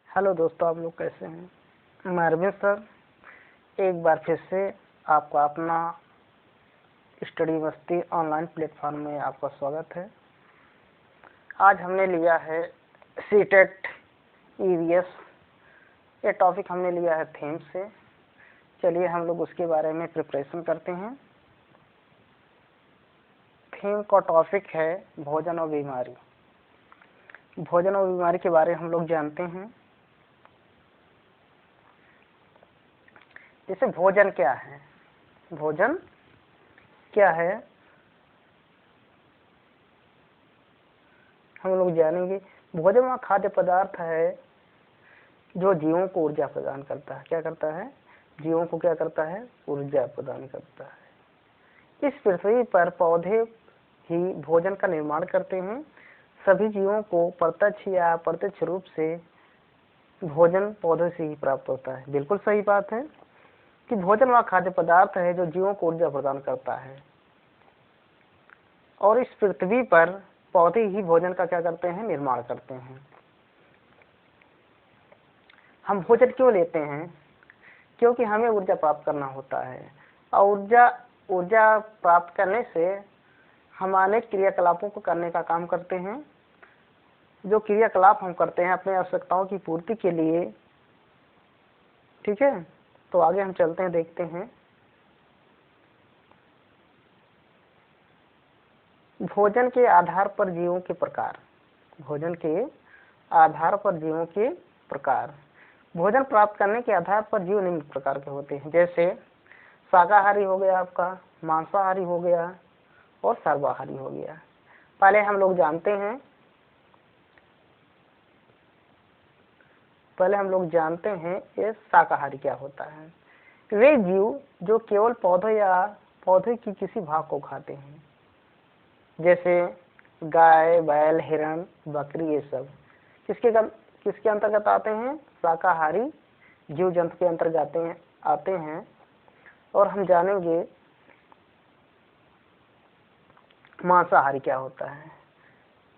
Hello दोस्तों, आप लोग कैसे हैं। मैं अरविंद सर एक बार फिर से आपका अपना स्टडी मस्ती ऑनलाइन प्लेटफॉर्म में आपका स्वागत है। आज हमने लिया है सीटेट ईवीएस। ये टॉपिक हमने लिया है थीम से। चलिए हम लोग उसके बारे में प्रिपरेशन करते हैं। थीम का टॉपिक है भोजन और बीमारी। भोजन और बीमारी के बारे में हम लोग जानते हैं। जैसे भोजन क्या है, भोजन क्या है हम लोग जानेंगे। भोजन वह खाद्य पदार्थ है जो जीवों को ऊर्जा प्रदान करता है। क्या करता है? जीवों को क्या करता है? ऊर्जा प्रदान करता है। इस पृथ्वी पर पौधे ही भोजन का निर्माण करते हैं। सभी जीवों को प्रत्यक्ष या अप्रत्यक्ष रूप से भोजन पौधों से ही प्राप्त होता है। बिल्कुल सही बात है कि भोजन वह खाद्य पदार्थ है जो जीवों को ऊर्जा प्रदान करता है, और इस पृथ्वी पर पौधे ही भोजन का क्या करते हैं? निर्माण करते हैं। हम भोजन क्यों लेते हैं? क्योंकि हमें ऊर्जा प्राप्त करना होता है, और ऊर्जा प्राप्त करने से हम अनेक क्रियाकलापों को करने का काम करते हैं। जो क्रियाकलाप हम करते हैं अपनी आवश्यकताओं की पूर्ति के लिए। ठीक है, तो आगे हम चलते हैं, देखते हैं। भोजन के आधार पर जीवों के प्रकार। भोजन के आधार पर जीवों के प्रकार। भोजन प्राप्त करने के आधार पर जीव निम्न प्रकार के होते हैं। जैसे शाकाहारी हो गया आपका, मांसाहारी हो गया और सर्वाहारी हो गया। पहले हम लोग जानते हैं ये शाकाहारी क्या होता है। वे जीव जो केवल पौधे या पौधे की किसी भाग को खाते हैं, जैसे गाय, बैल, हिरण, बकरी, ये सब किसके अंतर्गत आते हैं? शाकाहारी जीव जंतु के अंतर्गत आते हैं। और हम जानेंगे मांसाहारी क्या होता है।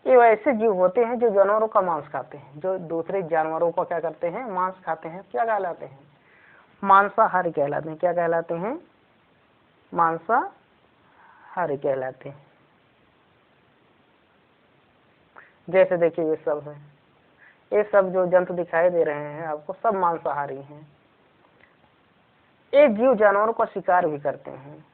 ये वैसे जीव होते हैं जो जानवरों का मांस खाते हैं, जो दूसरे जानवरों का क्या करते हैं? मांस खाते हैं। क्या कहलाते हैं? मांसाहारी कहलाते हैं। क्या कहलाते हैं? मांसाहारी कहलाते हैं। जैसे देखिए ये सब है, ये सब जो जंतु दिखाई दे रहे हैं आपको, सब मांसाहारी हैं। ये जीव जानवरों का शिकार भी करते हैं।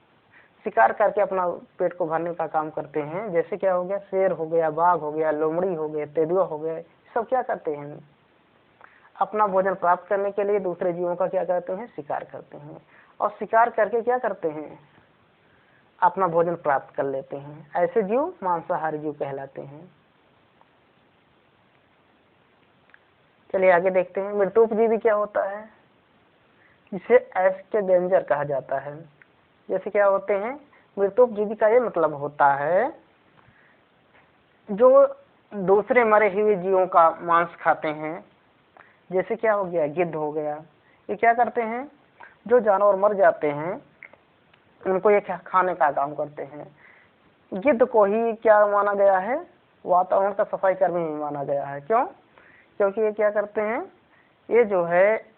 शिकार करके अपना पेट को भरने का काम करते हैं। जैसे क्या हो गया? शेर हो गया, बाघ हो गया, लोमड़ी हो गया, तेंदुआ हो गया, सब क्या करते हैं? अपना भोजन प्राप्त करने के लिए दूसरे जीवों का क्या करते हैं? शिकार करते हैं। और शिकार करके क्या करते हैं? अपना भोजन प्राप्त कर लेते हैं। ऐसे जीव मांसाहारी जीव कहलाते हैं। चलिए आगे देखते हैं। मृतोपजीवी क्या होता है? जिसे एस्केवेंजर कहा जाता है। जैसे क्या होते हैं? मृतोपजीवी का ये मतलब होता है जो दूसरे मरे हुए जीवों का मांस खाते हैं। जैसे क्या हो गया? गिद्ध हो गया। ये क्या करते हैं? जो जानवर मर जाते हैं उनको ये खाने का काम करते हैं। गिद्ध को ही क्या माना गया है? वातावरण का सफाई कर्मी ही माना गया है। क्यों? क्योंकि ये क्या करते हैं? ये जो है,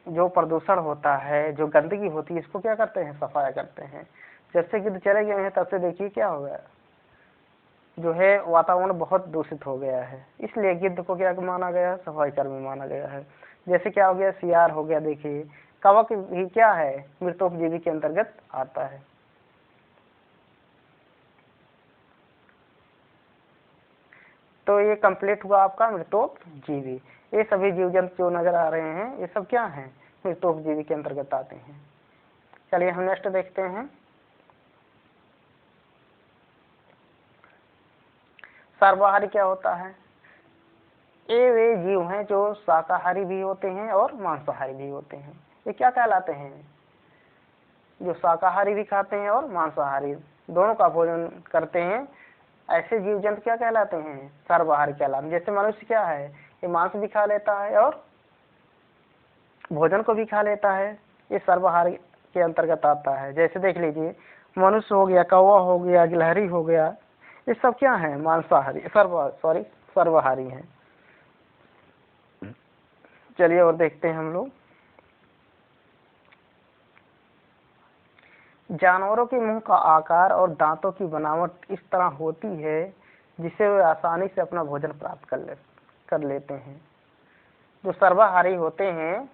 जो प्रदूषण होता है, जो गंदगी होती है, इसको क्या करते हैं? सफाया करते हैं। जब से गिद्ध चले गए हैं तब से देखिए क्या हो गया, जो है वातावरण बहुत दूषित हो गया है। इसलिए गिद्ध को क्या माना गया? सफाई कर्मी माना गया है। जैसे क्या हो गया? सियार हो गया। देखिए कवक भी क्या है? मृतोपजीवी के अंतर्गत आता है। तो ये कंप्लीट हुआ आपका मृतोपजीवी। ये सभी जीव जंतु जो नजर आ रहे हैं ये सब क्या हैं? मृतोपजीवी के अंतर्गत आते हैं। चलिए हम नेक्स्ट देखते हैं। सर्वाहारी क्या होता है? ये वे जीव हैं जो शाकाहारी भी होते हैं और मांसाहारी भी होते हैं। ये क्या कहलाते हैं? जो शाकाहारी भी खाते हैं और मांसाहारी दोनों का भोजन करते हैं। ऐसे जीव जंतु क्या कहलाते हैं? सर्वाहारी कहलाते हैं। जैसे मनुष्य क्या है? ये मांस भी खा लेता है और भोजन को भी खा लेता है। ये सर्वाहारी के अंतर्गत आता है। जैसे देख लीजिए, मनुष्य हो गया, कौवा हो गया, गिलहरी हो गया, ये सब क्या है? मांसाहारी सर्वाहारी हैं। चलिए और देखते हैं हम लोग। जानवरों के मुंह का आकार और दांतों की बनावट इस तरह होती है जिससे वे आसानी से अपना भोजन प्राप्त कर लेते हैं। जो सर्वाहारी होते हैं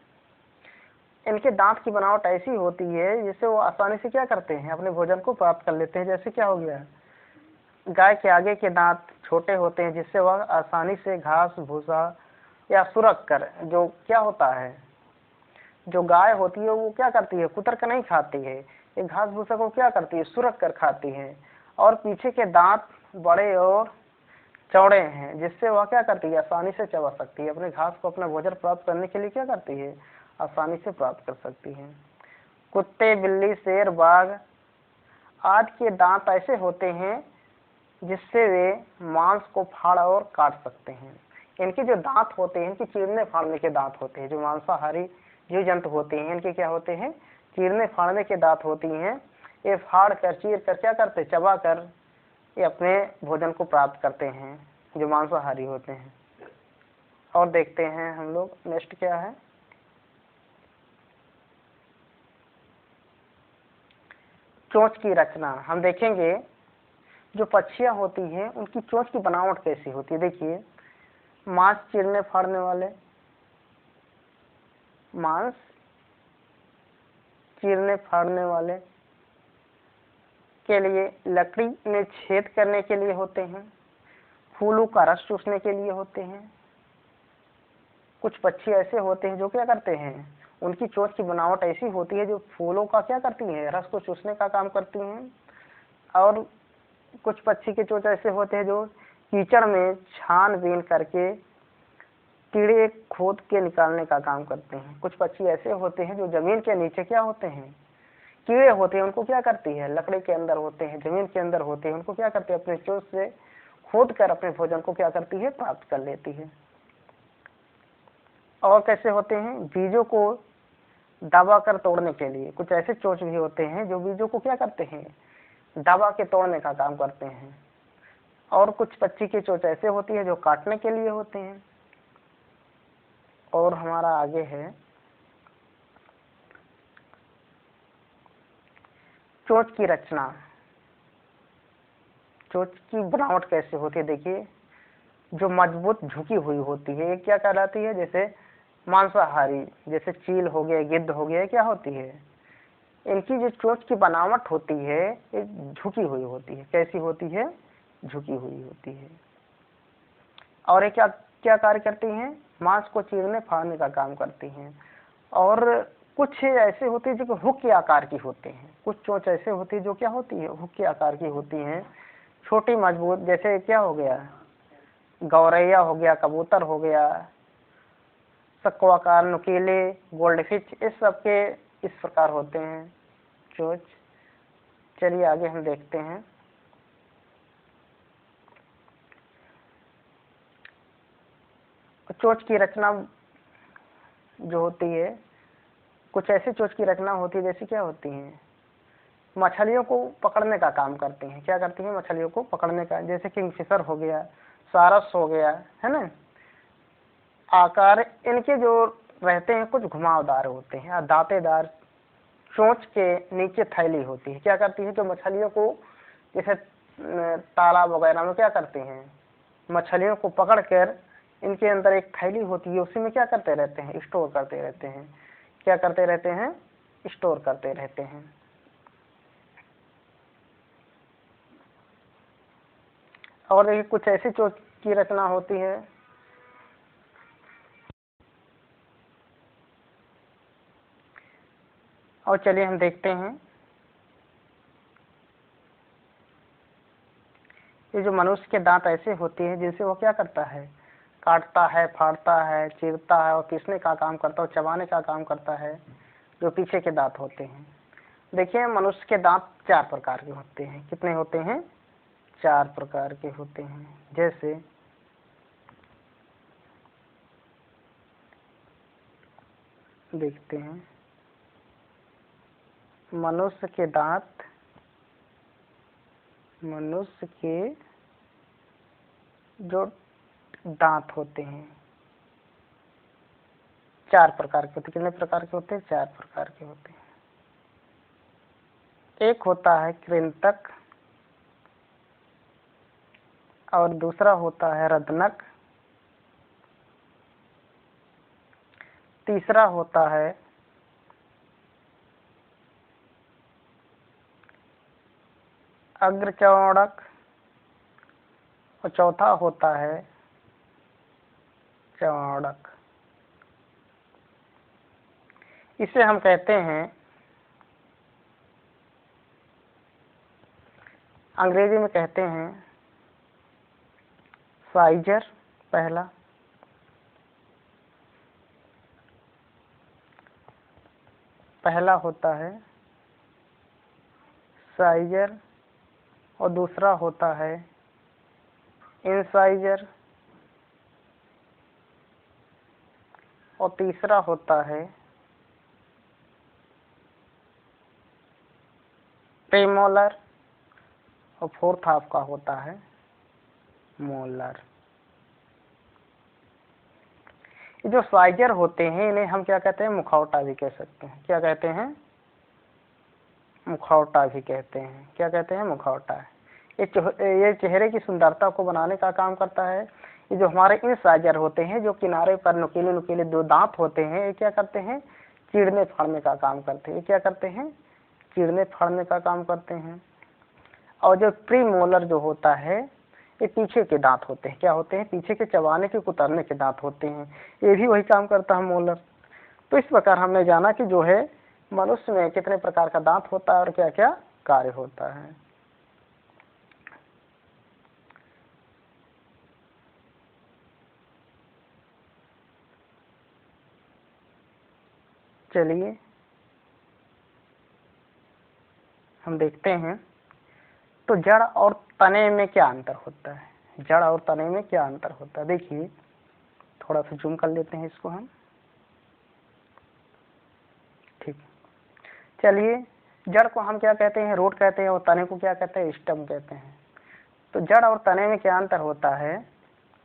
इनके दांत की बनावट ऐसी होती है जिससे वो आसानी से क्या करते हैं, अपने भोजन को प्राप्त कर लेते हैं। जैसे क्या हो गया, गाय के आगे के दांत छोटे होते हैं जिससे वह आसानी से घास भूसा या सुरख कर, जो क्या होता है, जो गाय होती है वो क्या करती है, कुतर कर नहीं खाती है, ये घास भूसा को क्या करती है, सुरख कर खाती है। और पीछे के दांत बड़े और चौड़े हैं जिससे वह क्या करती है, आसानी से चबा सकती है, अपने घास को अपना भोजन प्राप्त करने के लिए क्या करती है, आसानी से प्राप्त कर सकती है। कुत्ते, बिल्ली, शेर, बाघ आदि के दांत ऐसे होते हैं जिससे वे मांस को फाड़ और काट सकते हैं। इनके जो दांत होते हैं, इनके चीरने फाड़ने के दांत होते हैं। जो मांसाहारी जीव जंतु होते हैं इनके क्या होते हैं, चीरने फाड़ने के दांत होती हैं। ये फाड़ कर, चीर कर क्या करते, चबा कर ये अपने भोजन को प्राप्त करते हैं, जो मांसाहारी होते हैं। और देखते हैं हम लोग नेक्स्ट क्या है। चोंच की रचना हम देखेंगे। जो पक्षियां होती हैं उनकी चोंच की बनावट कैसी होती है। देखिए, मांस चीरने फाड़ने वाले, मांस चीरने फाड़ने वाले के लिए लकड़ी में छेद करने के लिए होते हैं, फूलों का रस चूसने के लिए होते हैं। कुछ पक्षी ऐसे होते हैं जो क्या करते हैं, उनकी चोंच की बनावट ऐसी होती है जो फूलों का क्या करती है, रस को चूसने का काम करती हैं। और कुछ पक्षी के चोंच ऐसे होते हैं जो कीचड़ में छानबीन करके कीड़े खोद के निकालने का काम करते हैं। कुछ पक्षी ऐसे होते हैं जो जमीन के नीचे क्या होते हैं, कीड़े होते हैं, उनको क्या करती है, लकड़ी के अंदर होते हैं, जमीन के अंदर होते हैं, उनको क्या करती है, अपने चोंच से खोद कर अपने भोजन को क्या करती है, प्राप्त कर लेती है। और कैसे होते हैं, बीजों को दबा कर तोड़ने के लिए कुछ ऐसे चोंच भी होते हैं जो बीजों को क्या करते हैं, दबा के तोड़ने का काम करते हैं। और कुछ पक्षी की चोंच ऐसे होती है जो काटने के लिए होते हैं। और हमारा आगे है चोंच की रचना। चोंच की बनावट कैसे होती है। देखिए, जो मजबूत झुकी हुई होती है ये क्या कहलाती है, जैसे मांसाहारी, जैसे चील हो गया, गिद्ध हो गया, क्या होती है, इनकी जो चोंच की बनावट होती है ये झुकी हुई होती है। कैसी होती है, झुकी हुई होती है। और ये क्या क्या कार्य करती हैं, मांस को चीरने फाड़ने का काम करती हैं। और कुछ ऐसे होते हैं जो हुक के आकार की होते हैं। कुछ चोंच ऐसे होती है जो क्या होती है, हुक के आकार की होती हैं, छोटी मजबूत। जैसे क्या हो गया, गौरैया हो गया, कबूतर हो गया, सक्वाकार, नुकीले, गोल्डफिश, इस सब के इस प्रकार होते हैं चोंच। चलिए आगे हम देखते हैं। चोंच की रचना जो होती है, कुछ ऐसी चोंच की रचना होती है जैसे क्या होती है, मछलियों को पकड़ने का काम करती हैं। क्या करती हैं, मछलियों को पकड़ने का। जैसे किंगफिशर हो गया, सारस हो गया, है ना। आकार इनके जो रहते हैं कुछ घुमावदार होते हैं, दांतेदार। चोंच के नीचे थैली होती है। क्या करती है, जो मछलियों को जैसे तालाब वगैरह में क्या करते हैं, मछलियों को पकड़कर इनके अंदर एक थैली होती है, उसी में क्या करते रहते हैं, स्टोर करते रहते हैं। क्या करते रहते हैं, स्टोर करते रहते हैं। और देखिए, कुछ ऐसी चोंच की रचना होती है, और चलिए हम देखते हैं। ये जो मनुष्य के दांत ऐसे होते हैं जिनसे वो क्या करता है, काटता है, फाड़ता है, चीरता है और पीसने का काम करता है और चबाने का काम करता है, जो पीछे के दांत होते हैं। देखिए, मनुष्य के दांत 4 प्रकार के होते हैं। कितने होते हैं, 4 प्रकार के होते हैं। जैसे देखते हैं, मनुष्य के दांत, मनुष्य के जो दांत होते हैं 4 प्रकार के होते हैं। कितने प्रकार के होते हैं? 4 प्रकार के होते हैं। एक होता है कृंतक, और दूसरा होता है रत्नक, तीसरा होता है अग्रचौड़क, और चौथा होता है चौड़क। इसे हम कहते हैं, अंग्रेजी में कहते हैं साइजर पहला होता है साइजर, और दूसरा होता है इंसाइजर, और तीसरा होता है प्रीमोलर, और फोर्थ आपका होता है मोलर। जो साइजर होते हैं इन्हें हम क्या कहते हैं? मुखौटा भी कह सकते हैं। क्या कहते हैं? मुखौटा भी कहते हैं। क्या कहते हैं? मुखौटा। ये चेहरे की सुंदरता को बनाने का काम करता है। ये जो हमारे इंसाइजर होते हैं, जो किनारे पर नुकीले नुकीले 2 दांत होते हैं, ये क्या करते हैं? चीरने फाड़ने का काम करते हैं। ये क्या करते हैं? चीरने फाड़ने का काम करते हैं। और जो प्रीमोलर जो होता है, ये पीछे के दांत होते हैं। क्या होते हैं? पीछे के चबाने के कुतरने के दांत होते हैं। ये भी वही काम करता है, मोलर। तो इस प्रकार हमने जाना कि जो है मनुष्य में कितने प्रकार का दांत होता है और क्या क्या कार्य होता है। चलिए हम देखते हैं, तो जड़ और तने में क्या अंतर होता है? जड़ और तने में क्या अंतर होता है? देखिए, थोड़ा सा जूम कर लेते हैं इसको हम। ठीक, चलिए, जड़ को हम क्या कहते हैं? रूट कहते हैं, और तने को क्या कहते हैं? स्टेम कहते हैं। तो जड़ और तने में क्या अंतर होता है?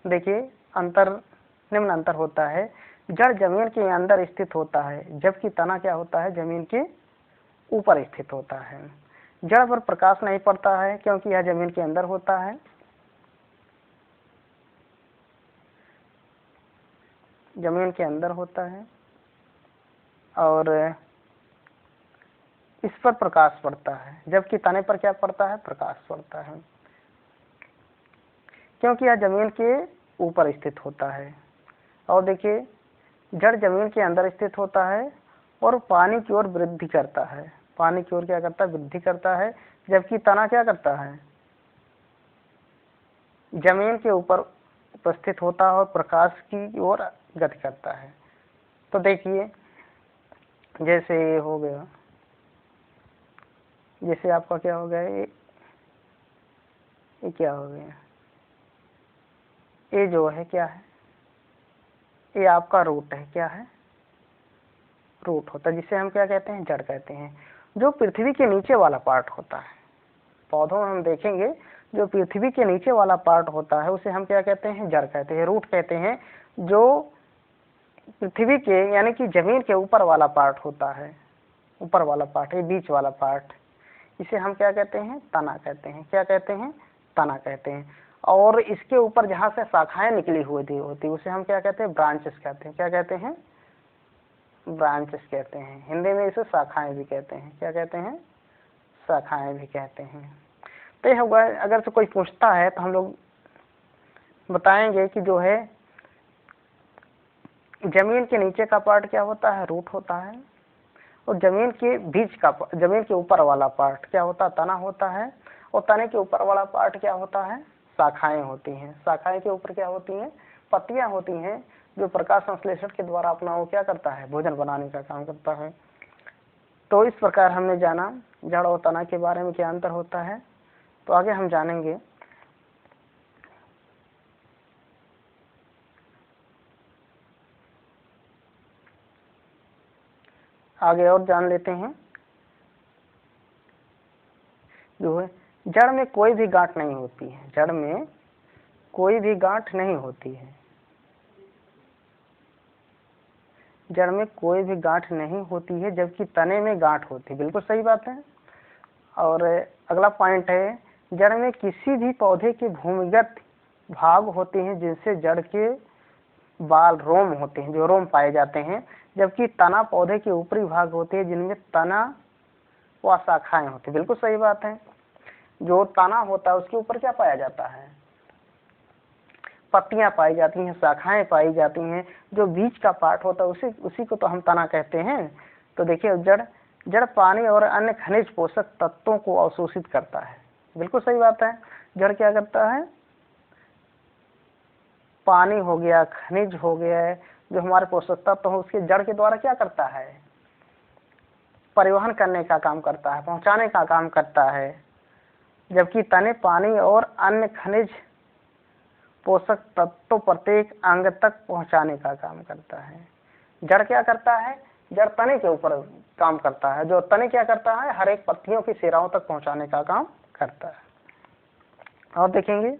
देखिए, निम्न अंतर होता है। जड़ जमीन के अंदर स्थित होता है, जबकि तना क्या होता है? जमीन के ऊपर स्थित होता है। जड़ पर प्रकाश नहीं पड़ता है, क्योंकि यह जमीन के अंदर होता है। जमीन के अंदर होता है, और इस पर प्रकाश पड़ता है, जबकि तने पर क्या पड़ता है? प्रकाश पड़ता है, क्योंकि यह जमीन के ऊपर स्थित होता है। और देखिए, जड़ जमीन के अंदर स्थित होता है और पानी की ओर वृद्धि करता है। पानी की ओर क्या करता है? वृद्धि करता है। जबकि तना क्या करता है? जमीन के ऊपर उपस्थित होता है और प्रकाश की ओर गति करता है। तो देखिए, जैसे ये हो गया, जैसे आपका क्या हो गया, ये क्या हो गया? ये जो है क्या है? ये आपका रूट है। क्या है? रूट होता है, जिसे हम क्या कहते हैं? जड़ कहते हैं। जो पृथ्वी के नीचे वाला पार्ट होता है, पौधों में हम देखेंगे, जो पृथ्वी के नीचे वाला पार्ट होता है उसे हम क्या कहते हैं? जड़ कहते हैं, रूट कहते हैं। जो पृथ्वी के यानी कि जमीन के ऊपर वाला पार्ट होता है, ऊपर वाला पार्ट, ये बीच वाला पार्ट, इसे हम क्या कहते हैं? तना कहते हैं। क्या कहते हैं? तना कहते हैं। और इसके ऊपर जहाँ से शाखाएं निकली हुई होती उसे हम क्या कहते हैं? ब्रांचेस कहते हैं। क्या कहते हैं? ब्रांचेस कहते हैं। हिंदी में इसे शाखाएं भी कहते हैं। क्या कहते हैं? शाखाएं भी कहते हैं। तो ये होगा, अगर से कोई पूछता है तो हम लोग बताएंगे कि जो है जमीन के नीचे का पार्ट क्या होता है? रूट होता है। और जमीन के बीच का, जमीन के ऊपर वाला पार्ट क्या होता है? तना होता है। और तने के ऊपर वाला पार्ट क्या होता है? शाखाएं होती हैं। शाखाएं के ऊपर क्या होती हैं? पत्तियां होती हैं, जो प्रकाश संश्लेषण के द्वारा अपना वो क्या करता है? भोजन बनाने का काम करता है। तो इस प्रकार हमने जाना जड़ और तना के बारे में क्या अंतर होता है। तो आगे हम जानेंगे आगे और जान लेते हैं। जो है जड़ में कोई भी गांठ नहीं होती है। जड़ में कोई भी गांठ नहीं होती है। जड़ में कोई भी गांठ नहीं होती है जबकि तने में गांठ होती है। बिल्कुल सही बात है। और अगला पॉइंट है, जड़ में किसी भी पौधे के भूमिगत भाग होते हैं जिनसे जड़ के बाल रोम होते हैं, जो रोम पाए जाते हैं, जबकि तना पौधे के ऊपरी भाग होते हैं जिनमें तना व शाखाएं होती है। बिल्कुल सही बात है। जो तना होता है उसके ऊपर क्या पाया जाता है? पत्तियां पाई जाती हैं, शाखाएं पाई जाती हैं। जो बीच का पार्ट होता है उसी को तो हम तना कहते हैं। तो देखिए, जड़ पानी और अन्य खनिज पोषक तत्वों को अवशोषित करता है। बिल्कुल सही बात है। जड़ क्या करता है? पानी हो गया, खनिज हो गया, जो हमारे पोषक तत्व हो उसके जड़ के द्वारा क्या करता है? परिवहन करने का काम करता है, पहुंचाने का काम करता है। जबकि तने पानी और अन्य खनिज पोषक तत्व प्रत्येक अंग तक पहुंचाने का काम करता है। जड़ क्या करता है? जड़ तने के ऊपर काम करता है। जो तने क्या करता है? हर एक पत्तियों की सिराओं तक पहुंचाने का काम करता है। और देखेंगे,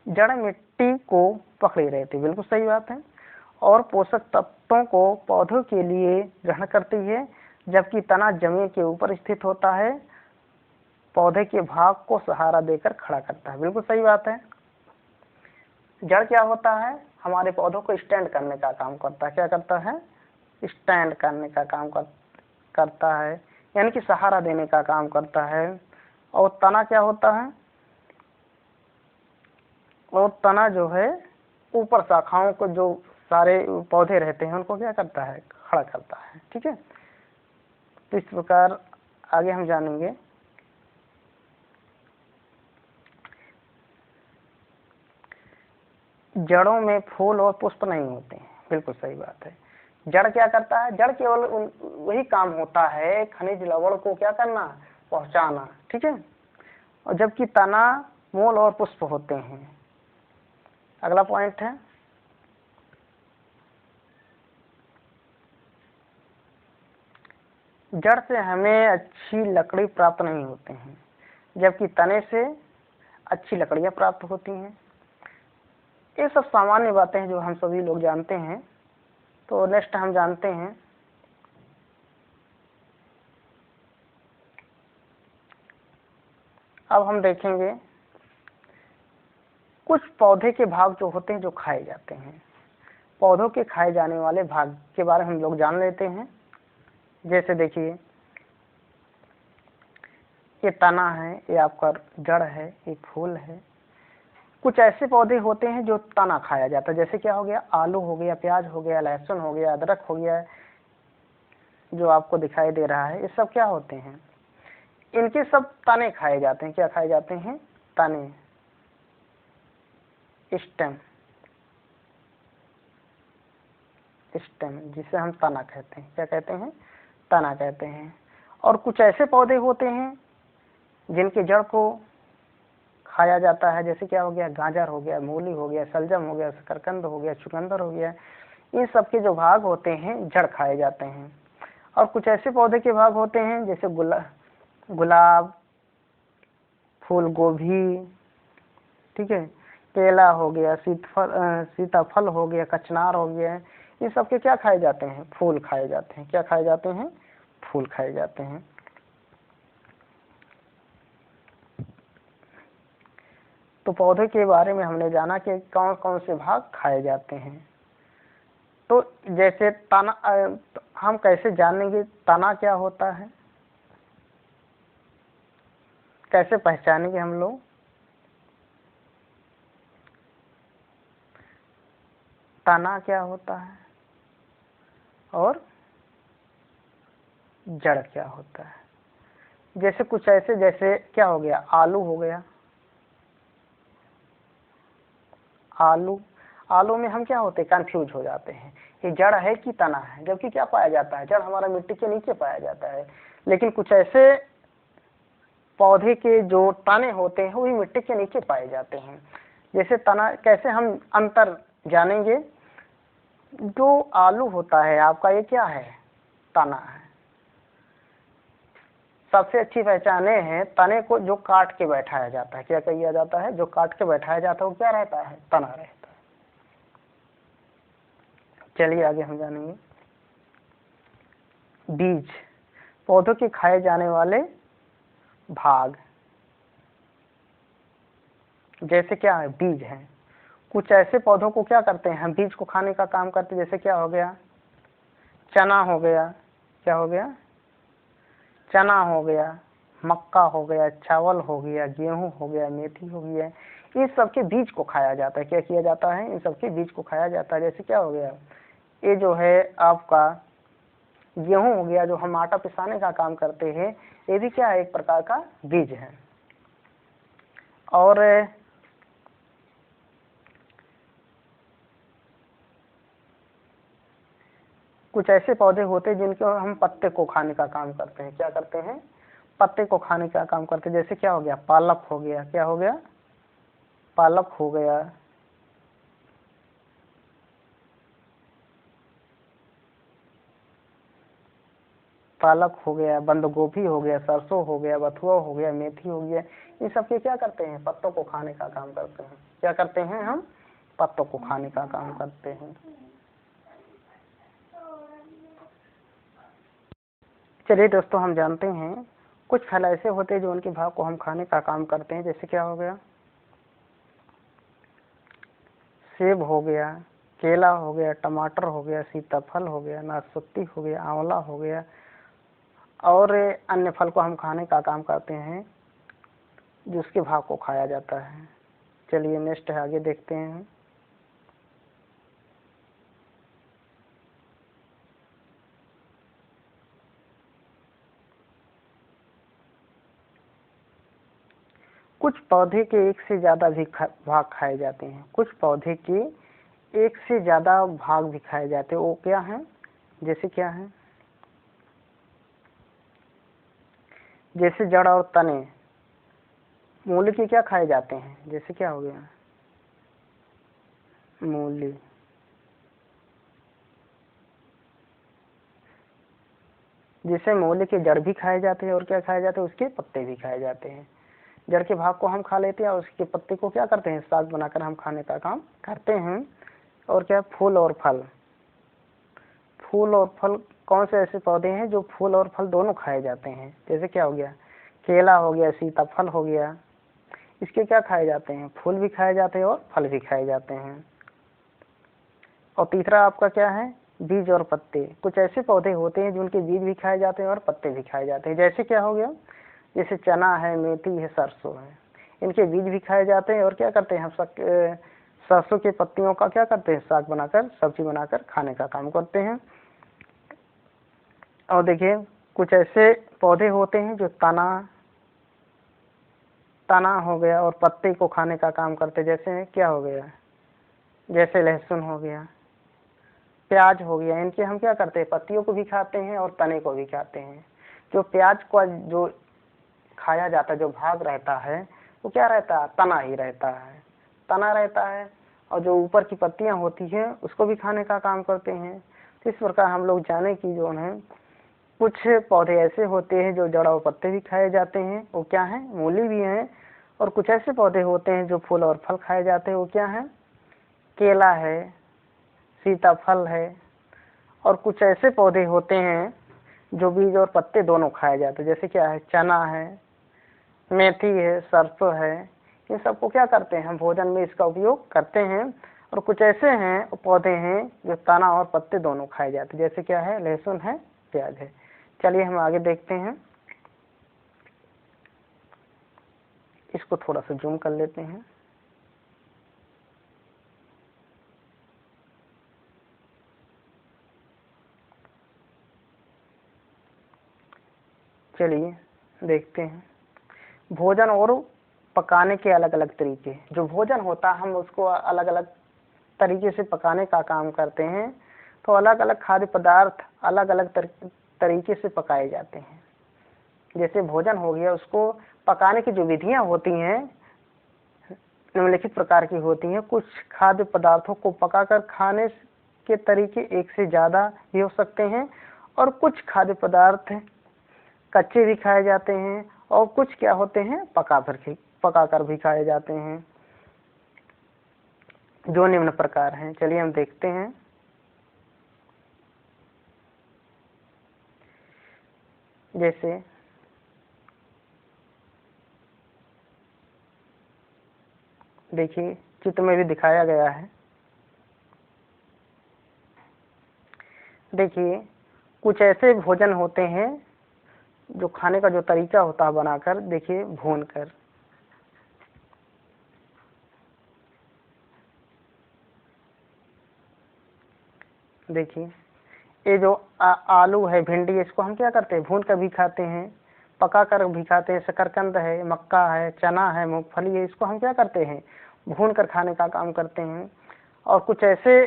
जड़ मिट्टी को पकड़े रहती है। बिल्कुल सही बात है। और पोषक तत्वों को पौधों के लिए ग्रहण करती है, जबकि तना जमीन के ऊपर स्थित होता है, पौधे के भाग को सहारा देकर खड़ा करता है। बिल्कुल सही बात है। जड़ क्या होता है? हमारे पौधों को स्टैंड करने का काम करता है। क्या करता है? स्टैंड करने का काम करता है, यानी कि सहारा देने का काम करता है। और तना क्या होता है? और तना जो है ऊपर शाखाओं को, जो सारे पौधे रहते हैं उनको क्या करता है? खड़ा करता है। ठीक है। तो इस प्रकार आगे हम जानेंगे। जड़ों में फूल और पुष्प नहीं होते हैं। बिल्कुल सही बात है। जड़ क्या करता है? जड़ केवल वही काम होता है, खनिज लवण को क्या करना? पहुंचाना। ठीक है। और जबकि तना, मूल और पुष्प होते हैं। अगला पॉइंट है, जड़ से हमें अच्छी लकड़ी प्राप्त नहीं होते हैं, जबकि तने से अच्छी लकड़ियां प्राप्त होती हैं। ये सब सामान्य बातें हैं जो हम सभी लोग जानते हैं। तो नेक्स्ट हम जानते हैं, अब हम देखेंगे कुछ पौधे के भाग जो होते हैं जो खाए जाते हैं। पौधों के खाए जाने वाले भाग के बारे में हम लोग जान लेते हैं। जैसे देखिए, ये तना है, ये आपका जड़ है, ये फूल है। कुछ ऐसे पौधे होते हैं जो तना खाया जाता है, जैसे क्या हो गया? आलू हो गया, प्याज हो गया, लहसुन हो गया, अदरक हो गया, जो आपको दिखाई दे रहा है, ये सब क्या होते हैं? इनके सब तने खाए जाते हैं। क्या खाए जाते हैं? तने, स्टेम, जिसे हम तना कहते हैं। क्या कहते हैं? तना कहते हैं। और कुछ ऐसे पौधे होते हैं जिनके जड़ को खाया जाता है, जैसे क्या हो गया? गाजर हो गया, मूली हो गया, शलजम हो गया, शकरकंद हो गया, चुकंदर हो गया। इन सब के जो भाग होते हैं जड़ खाए जाते हैं। और कुछ ऐसे पौधे के भाग होते हैं जैसे गुलाब, फूल गोभी, ठीक है, केला हो गया, सीताफल हो गया, कचनार हो गया, ये सब के क्या खाए जाते हैं? फूल खाए जाते हैं। क्या खाए जाते हैं? फूल खाए जाते हैं। तो पौधे के बारे में हमने जाना कि कौन कौन से भाग खाए जाते हैं। तो जैसे तना, हम कैसे जानेंगे तना क्या होता है? कैसे पहचानेंगे हम लोग? तना क्या होता है और जड़ क्या होता है? जैसे कुछ ऐसे, जैसे क्या हो गया? आलू हो गया। आलू में हम क्या होते हैं? कंफ्यूज हो जाते हैं, ये जड़ है कि तना है, जबकि क्या पाया जाता है? जड़ हमारा मिट्टी के नीचे पाया जाता है। लेकिन कुछ ऐसे पौधे के जो तने होते हैं वही मिट्टी के नीचे पाए जाते हैं। जैसे तना, कैसे हम अंतर जानेंगे? जो आलू होता है आपका, ये क्या है? तना है। सबसे अच्छी पहचाने हैं तने को जो काट के बैठाया जाता है। क्या किया जाता है? जो काट के बैठाया जाता है वो क्या रहता है? तना रहता है। चलिए आगे हम जानेंगे। बीज, पौधों के खाए जाने वाले भाग, जैसे क्या है बीज है। कुछ ऐसे पौधों को क्या करते हैं हम बीज को खाने का काम करते हैं, जैसे क्या हो गया चना हो गया, क्या हो गया चना हो गया, मक्का हो गया, चावल हो गया, गेहूं हो गया, मेथी हो गया, इन सबके बीज को खाया जाता है। क्या किया जाता है, इन सबके बीज को खाया जाता है। जैसे क्या हो गया ये जो है आपका गेहूं हो गया, जो हम आटा पिसाने का काम करते हैं, ये भी क्या है एक प्रकार का बीज है। और कुछ ऐसे पौधे होते हैं जिनके हम पत्ते को खाने का काम करते हैं। क्या करते हैं, पत्ते को खाने का काम करते हैं। जैसे क्या हो गया पालक हो गया, क्या हो गया पालक हो गया, पालक हो गया, बंद गोभी हो गया, सरसों हो गया, बथुआ हो गया, मेथी हो गया, इन सबके क्या करते हैं पत्तों को खाने का काम करते हैं। क्या करते हैं हम पत्तों को खाने का काम करते हैं। चलिए दोस्तों हम जानते हैं कुछ फल ऐसे होते हैं जो उनके भाग को हम खाने का काम करते हैं। जैसे क्या हो गया सेब हो गया, केला हो गया, टमाटर हो गया, सीताफल हो गया, नाशपाती हो गया, आंवला हो गया, और अन्य फल को हम खाने का काम करते हैं जिसके भाग को खाया जाता है। चलिए नेक्स्ट है, आगे देखते हैं। कुछ पौधे के एक से ज्यादा भी भाग खाए जाते हैं। कुछ पौधे के एक से ज्यादा भाग भी खाए जाते हैं। वो क्या है, जैसे क्या है जैसे जड़ और तने, मूली के क्या खाए जाते हैं। जैसे क्या हो गया मूली, जिसे मूली के जड़ भी खाए जाते हैं और क्या खाए जाते हैं उसके पत्ते भी खाए जाते हैं। जड़ के भाग को हम खा लेते हैं और उसके पत्ते को क्या करते हैं साग बनाकर हम खाने का काम करते हैं। और क्या फूल और फल, फूल और फल कौन से ऐसे पौधे हैं जो फूल और फल दोनों खाए जाते हैं। जैसे क्या हो गया केला हो गया, सीताफल हो गया, इसके क्या खाए जाते हैं फूल भी खाए जाते हैं और फल भी खाए जाते हैं। और तीसरा आपका क्या है बीज और पत्ते। कुछ ऐसे पौधे होते हैं जिनके बीज भी खाए जाते हैं और पत्ते भी खाए जाते हैं। जैसे क्या हो गया जैसे चना है, मेथी है, सरसों है, इनके बीज भी खाए जाते हैं और क्या करते हैं हम सरसों के पत्तियों का क्या करते हैं साग बनाकर सब्जी बनाकर खाने का काम करते हैं। और देखिए कुछ ऐसे पौधे होते हैं जो तना हो गया और पत्ते को खाने का काम करते हैं। जैसे क्या हो गया जैसे लहसुन हो गया, प्याज हो गया, इनके हम क्या करते हैं पत्तियों को भी खाते हैं और तने को भी खाते हैं। जो प्याज को जो खाया जाता है जो भाग रहता है वो क्या रहता है तना ही रहता है, तना रहता है। और जो ऊपर की पत्तियां होती है उसको भी खाने का काम करते हैं। तो इस प्रकार हम लोग जाने की जो है कुछ पौधे ऐसे होते हैं जो जड़ और पत्ते भी खाए जाते हैं, वो क्या है मूली भी हैं। और कुछ ऐसे पौधे होते हैं जो फूल और फल खाए जाते हैं, वो क्या है केला है, सीताफल है। और कुछ ऐसे पौधे होते हैं जो बीज और पत्ते दोनों खाए जाते हैं। जैसे क्या है चना है, मेथी है, सरसों है, इन सबको क्या करते हैं हम भोजन में इसका उपयोग करते हैं। और कुछ ऐसे हैं पौधे हैं जो तना और पत्ते दोनों खाए जाते हैं। जैसे क्या है लहसुन है, प्याज है। चलिए हम आगे देखते हैं, इसको थोड़ा सा जूम कर लेते हैं। चलिए देखते हैं भोजन और पकाने के अलग अलग तरीके। जो भोजन होता है हम उसको अलग अलग तरीके से पकाने का काम करते हैं। तो अलग अलग खाद्य पदार्थ अलग अलग तरीके से पकाए जाते हैं। जैसे भोजन हो गया उसको पकाने की जो विधियां होती हैं निम्नलिखित प्रकार की होती हैं। कुछ खाद्य पदार्थों को पकाकर खाने के तरीके एक से ज्यादा भी हो सकते हैं और कुछ खाद्य पदार्थ कच्चे भी खाए जाते हैं और कुछ क्या होते हैं पकाकर भी खाए जाते हैं, जो निम्न प्रकार हैं। चलिए हम देखते हैं। जैसे देखिए चित्र में भी दिखाया गया है। देखिए कुछ ऐसे भोजन होते हैं जो खाने का जो तरीका होता है बनाकर, देखिए भून कर, देखिए ये जो आलू है, भिंडी, इसको हम क्या करते हैं, भून कर भी खाते हैं, पका कर भी खाते हैं। शकरकंद है, मक्का है, चना है, मूंगफली है, इसको हम क्या करते हैं, भून कर खाने का काम करते हैं। और कुछ ऐसे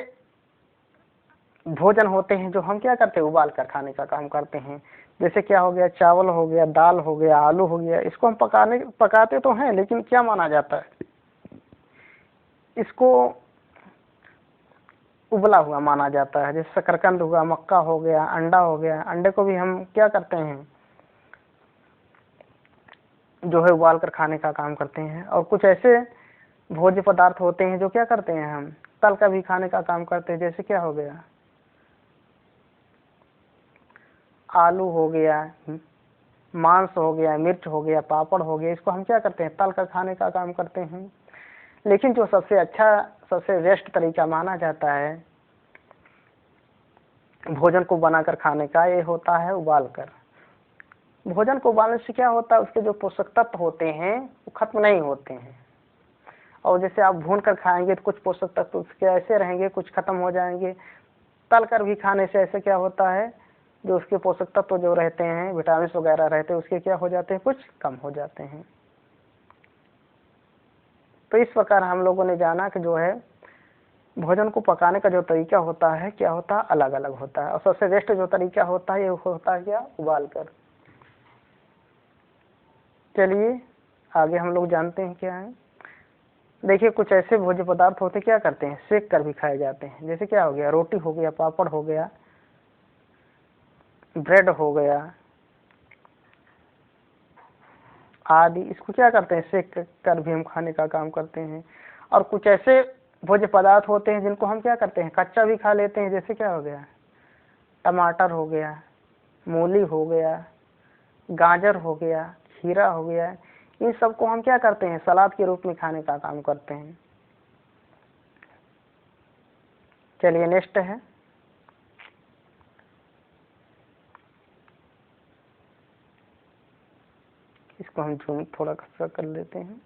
भोजन होते हैं जो हम क्या करते हैं, उबाल कर खाने का काम करते हैं। जैसे क्या हो गया, चावल हो गया, दाल हो गया, आलू हो गया, इसको हम पकाते तो हैं, लेकिन क्या माना जाता है, इसको उबला हुआ माना जाता है। जैसे शकरकंद हुआ, मक्का हो गया, अंडा हो गया, अंडे को भी हम क्या करते हैं, जो है उबाल कर खाने का काम करते हैं। और कुछ ऐसे भोज्य पदार्थ होते हैं जो क्या करते हैं, हम तल कर भी खाने का काम करते हैं। जैसे क्या हो गया, आलू हो गया, मांस हो गया, मिर्च हो गया, पापड़ हो गया, इसको हम क्या करते हैं, तल कर खाने का काम करते हैं। लेकिन जो सबसे अच्छा, सबसे बेस्ट तरीका माना जाता है भोजन को बनाकर खाने का, ये होता है उबाल कर। भोजन को उबालने से क्या होता है, उसके जो पोषक तत्व होते हैं वो खत्म नहीं होते हैं। और जैसे आप भून कर खाएंगे तो कुछ पोषक तत्व उसके ऐसे रहेंगे, कुछ खत्म हो जाएंगे। तल कर भी खाने से ऐसे क्या होता है, जो उसके पोषक तत्व जो रहते हैं, विटामिन वगैरह रहते हैं, उसके क्या हो जाते हैं, कुछ कम हो जाते हैं। तो इस प्रकार हम लोगों ने जाना कि जो है भोजन को पकाने का जो तरीका होता है, क्या होता है, अलग अलग होता है। और सबसे बेस्ट जो तरीका होता है ये होता है क्या, उबाल कर। चलिए आगे हम लोग जानते हैं क्या है। देखिए कुछ ऐसे भोज्य पदार्थ होते क्या करते हैं, सेक कर भी खाए जाते हैं। जैसे क्या हो गया, रोटी हो गया, पापड़ हो गया, ब्रेड हो गया आदि, इसको क्या करते हैं, सेक कर भी हम खाने का काम करते हैं। और कुछ ऐसे भोज्य पदार्थ होते हैं जिनको हम क्या करते हैं, कच्चा भी खा लेते हैं। जैसे क्या हो गया, टमाटर हो गया, मूली हो गया, गाजर हो गया, खीरा हो गया, इन सबको हम क्या करते हैं, सलाद के रूप में खाने का काम करते हैं। चलिए नेक्स्ट है, इसको हम जूम थोड़ा सा कर लेते हैं।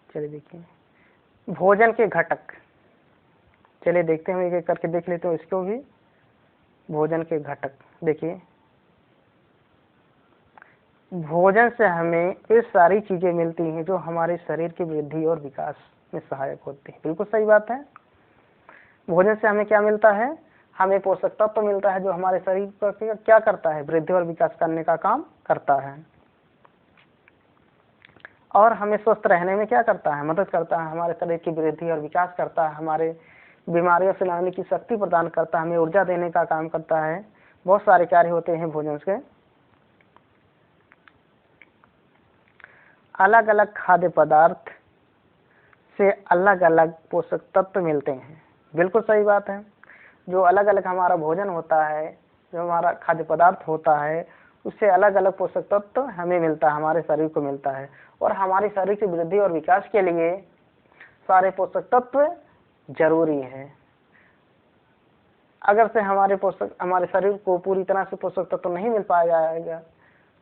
चलिए देखिए भोजन के घटक, चलिए देखते हैं, एक एक करके देख लेते हैं इसको भी। भोजन के घटक, देखिए भोजन से हमें ये सारी चीजें मिलती हैं जो हमारे शरीर की वृद्धि और विकास में सहायक होती है। बिल्कुल सही बात है। भोजन से हमें क्या मिलता है, हमें पोषक तत्व तो मिलता है जो हमारे शरीर पर क्या करता है, वृद्धि और विकास करने का काम करता है। और हमें स्वस्थ रहने में क्या करता है, मदद करता है, हमारे शरीर की वृद्धि और विकास करता है, हमारे बीमारियों से लड़ने की शक्ति प्रदान करता है, हमें ऊर्जा देने का काम करता है। बहुत सारे कार्य होते हैं भोजन से। अलग अलग खाद्य पदार्थ से अलग अलग पोषक तत्व मिलते हैं। बिल्कुल सही बात है। जो अलग अलग हमारा भोजन होता है, जो हमारा खाद्य पदार्थ होता है, उससे अलग अलग पोषक तत्व हमें मिलता है, हमारे शरीर को मिलता है। और हमारे शरीर की वृद्धि और विकास के लिए सारे पोषक तत्व जरूरी है। अगर से हमारे शरीर को पूरी तरह से पोषक तत्व नहीं मिल पाया जाएगा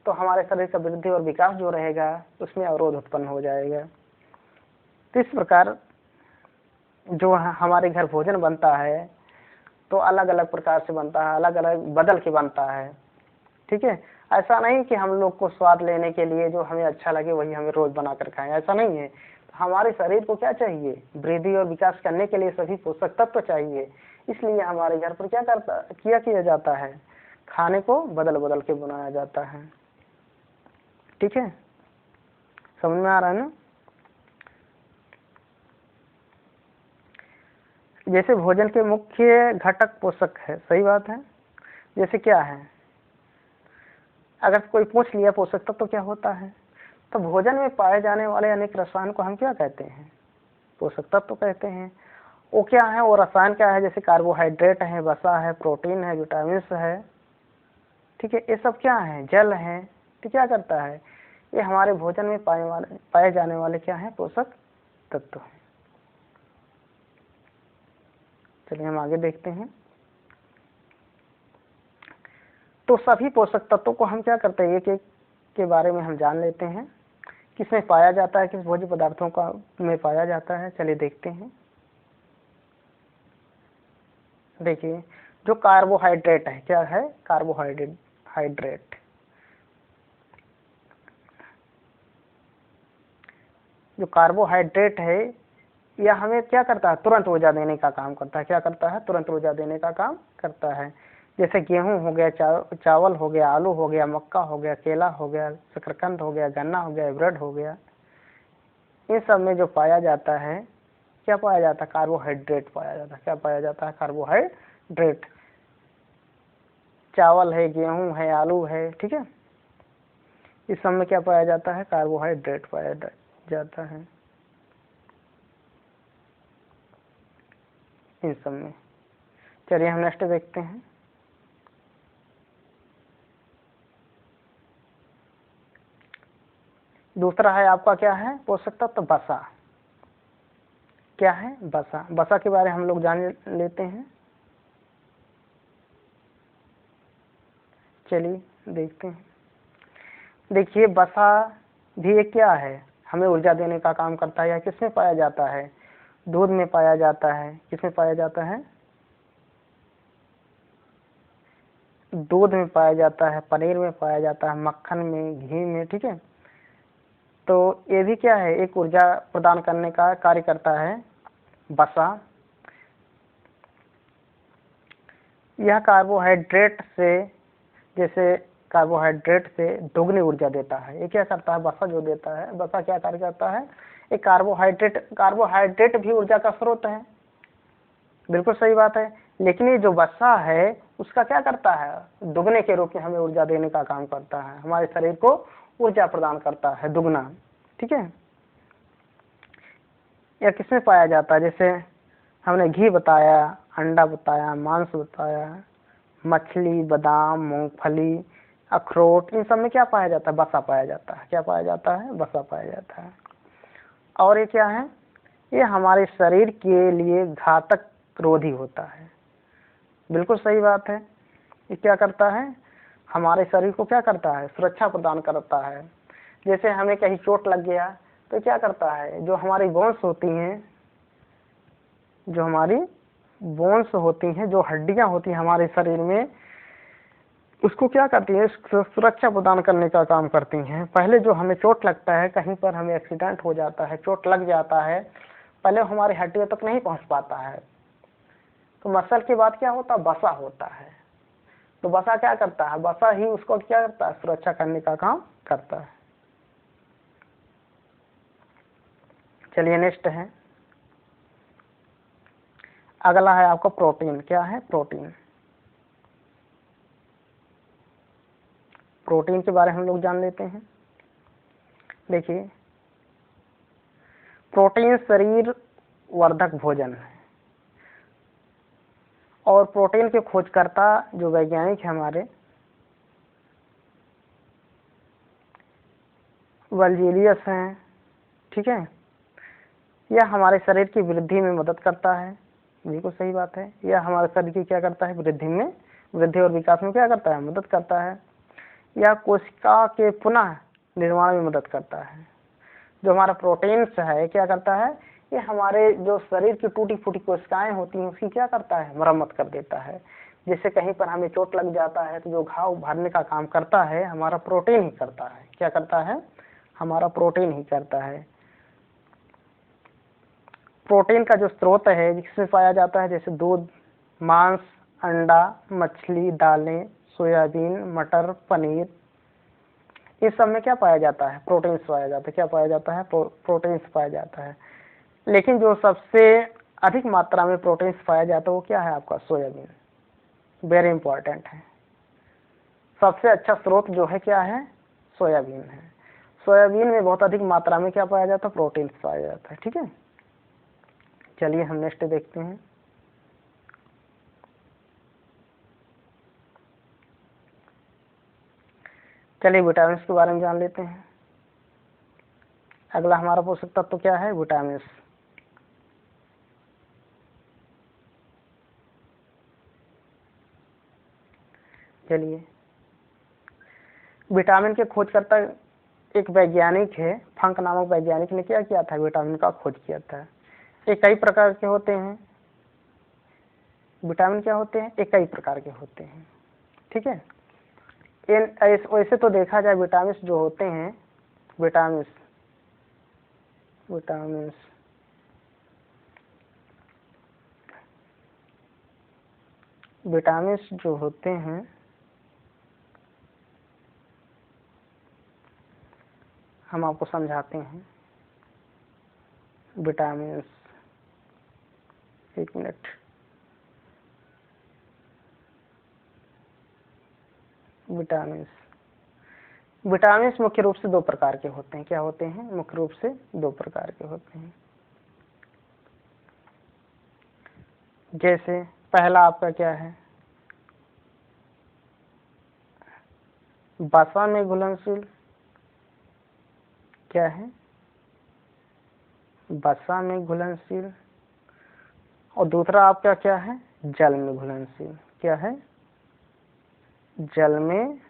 तो हमारे शरीर का वृद्धि और विकास जो रहेगा उसमें अवरोध उत्पन्न हो जाएगा। तो इस प्रकार जो हमारे घर भोजन बनता है तो अलग अलग प्रकार से बनता है, अलग अलग बदल के बनता है। ठीक है, ऐसा नहीं कि हम लोग को स्वाद लेने के लिए जो हमें अच्छा लगे वही हमें रोज बनाकर खाएं, ऐसा नहीं है। हमारे शरीर को क्या चाहिए, वृद्धि और विकास करने के लिए सभी पोषक तत्व चाहिए। इसलिए हमारे घर पर क्या किया जाता है, खाने को बदल बदल के बनाया जाता है। ठीक है, समझ में आ रहा है ना। जैसे भोजन के मुख्य घटक पोषक है, सही बात है। जैसे क्या है, अगर कोई पूछ लिया पोषक तत्व तो क्या होता है, तो भोजन में पाए जाने वाले अनेक रसायन को हम क्या कहते हैं, पोषक तत्व कहते हैं। वो क्या है, वो रसायन क्या है, जैसे कार्बोहाइड्रेट है, वसा है, प्रोटीन है, विटामिन है, ठीक है, ये सब क्या है, जल है। तो क्या करता है, ये हमारे भोजन में पाए जाने वाले क्या है, पोषक तत्व है। चलिए हम आगे देखते हैं। तो सभी पोषक तत्वों को हम क्या करते हैं, एक एक के बारे में हम जान लेते हैं, किसमें पाया जाता है, किस भोज्य पदार्थों का में पाया जाता है। चलिए देखते हैं। देखिए, जो कार्बोहाइड्रेट है, क्या है, कार्बोहाइड्रेट। जो कार्बोहाइड्रेट है यह हमें क्या करता है, तुरंत ऊर्जा देने का काम करता है। क्या करता है, तुरंत ऊर्जा देने का काम करता है। जैसे गेहूं हो गया, चावल हो गया, आलू हो गया, मक्का हो गया, केला हो गया, शकरकंद हो गया, गन्ना हो गया, ब्रेड हो गया, इन सब में जो पाया जाता है, क्या पाया जाता है, कार्बोहाइड्रेट पाया जाता है। क्या पाया जाता है, कार्बोहाइड्रेट। चावल है, गेहूं है, आलू है, ठीक है, इस सब में क्या पाया जाता है, कार्बोहाइड्रेट पाया जाता है इन सब में। चलिए हम नेक्स्ट देखते हैं। दूसरा है आपका क्या है, पोषक तत्व वसा। क्या है, वसा। वसा के बारे में हम लोग जान लेते हैं। चलिए देखते हैं। देखिए, वसा भी एक क्या है, हमें ऊर्जा देने का काम करता है। या किसमें पाया जाता है, दूध में पाया जाता है। किसमें पाया जाता है, दूध में पाया जाता है, पनीर में पाया जाता है, मक्खन में, घी में, ठीक है। तो ये भी क्या है, एक ऊर्जा प्रदान करने का कार्य करता है वसा। यह कार्बोहाइड्रेट से, जैसे कार्बोहाइड्रेट से दोगुनी ऊर्जा देता है। ये क्या करता है, वसा जो देता है, वसा क्या कार्य करता है, एक कार्बोहाइड्रेट भी ऊर्जा का स्रोत है, बिल्कुल सही बात है। लेकिन ये जो वसा है उसका क्या करता है, दुगने के रूप में हमें ऊर्जा देने का काम करता है, हमारे शरीर को ऊर्जा प्रदान करता है दुगना, ठीक है। या किसमें पाया जाता है, जैसे हमने घी बताया, अंडा बताया, मांस बताया, मछली, बादाम, मूंगफली, अखरोट, इन सब में क्या पाया जाता है, वसा पाया जाता है। क्या पाया जाता है, वसा पाया जाता है। और ये क्या है, ये हमारे शरीर के लिए घातक रोधी होता है, बिल्कुल सही बात है। ये क्या करता है, हमारे शरीर को क्या करता है, सुरक्षा प्रदान करता है। जैसे हमें कहीं चोट लग गया तो क्या करता है, जो हमारी बोन्स होती हैं, जो हमारी बोन्स होती हैं, जो हड्डियां होती हैं हमारे शरीर में, उसको क्या करती है, सुरक्षा प्रदान करने का काम करती हैं। पहले जो हमें चोट लगता है, कहीं पर हमें एक्सीडेंट हो जाता है, चोट लग जाता है, पहले हमारी हड्डियों तक नहीं पहुंच पाता है, तो मसल के बाद क्या होता है, वसा होता है। तो वसा क्या करता है, वसा ही उसको क्या करता है, सुरक्षा करने का काम करता है। चलिए नेक्स्ट है, अगला है आपका प्रोटीन। क्या है, प्रोटीन। प्रोटीन के बारे में हम लोग जान लेते हैं। देखिए, प्रोटीन शरीर वर्धक भोजन है, और प्रोटीन के खोजकर्ता जो वैज्ञानिक है हमारे, वल्जीलियस हैं, ठीक है। यह हमारे शरीर की वृद्धि में मदद करता है, बिल्कुल सही बात है। यह हमारे शरीर की क्या करता है, वृद्धि और विकास में क्या करता है, मदद करता है। यह कोशिका के पुनः निर्माण में मदद करता है। जो हमारा प्रोटीन्स है, क्या करता है, ये हमारे जो शरीर की टूटी फूटी कोशिकाएं होती हैं उसकी क्या करता है, मरम्मत कर देता है। जैसे कहीं पर हमें चोट लग जाता है तो जो घाव भरने का काम करता है हमारा प्रोटीन ही करता है। क्या करता है, हमारा प्रोटीन ही करता है। प्रोटीन का जो स्रोत है जिसमें पाया जाता है, जैसे दूध, मांस, अंडा, मछली, दालें, सोयाबीन, मटर, पनीर, इस सब में क्या पाया जाता है, प्रोटीन्स पाया जाता है। क्या पाया जाता है, प्रोटीन्स पाया जाता है। लेकिन जो सबसे अधिक मात्रा में प्रोटीन्स पाया जाता है वो क्या है, आपका सोयाबीन, वेरी इंपॉर्टेंट है। सबसे अच्छा स्रोत जो है क्या है, सोयाबीन है। सोयाबीन में बहुत अधिक मात्रा में क्या पाया जाता है, प्रोटीन्स पाया जाता है, ठीक है। चलिए हम नेक्स्ट देखते हैं। चलिए विटामिन के बारे में जान लेते हैं। अगला हमारा पोषक तत्व तो क्या है? विटामिन। चलिए, विटामिन के खोजकर्ता एक वैज्ञानिक है, फंक नामक वैज्ञानिक ने क्या किया था? विटामिन का खोज किया था। ये कई प्रकार के होते हैं। विटामिन क्या होते हैं? ये कई प्रकार के होते हैं, ठीक है। वैसे तो देखा जाए विटामिन जो होते हैं, विटामिन जो होते हैं हम आपको समझाते हैं। विटामिन, एक मिनट। विटामिन मुख्य रूप से दो प्रकार के होते हैं। क्या होते हैं? मुख्य रूप से दो प्रकार के होते हैं। जैसे पहला आपका क्या है? वसा में घुलनशील। क्या है? वसा में घुलनशील। और दूसरा आपका क्या है? जल में घुलनशील। क्या है? जल में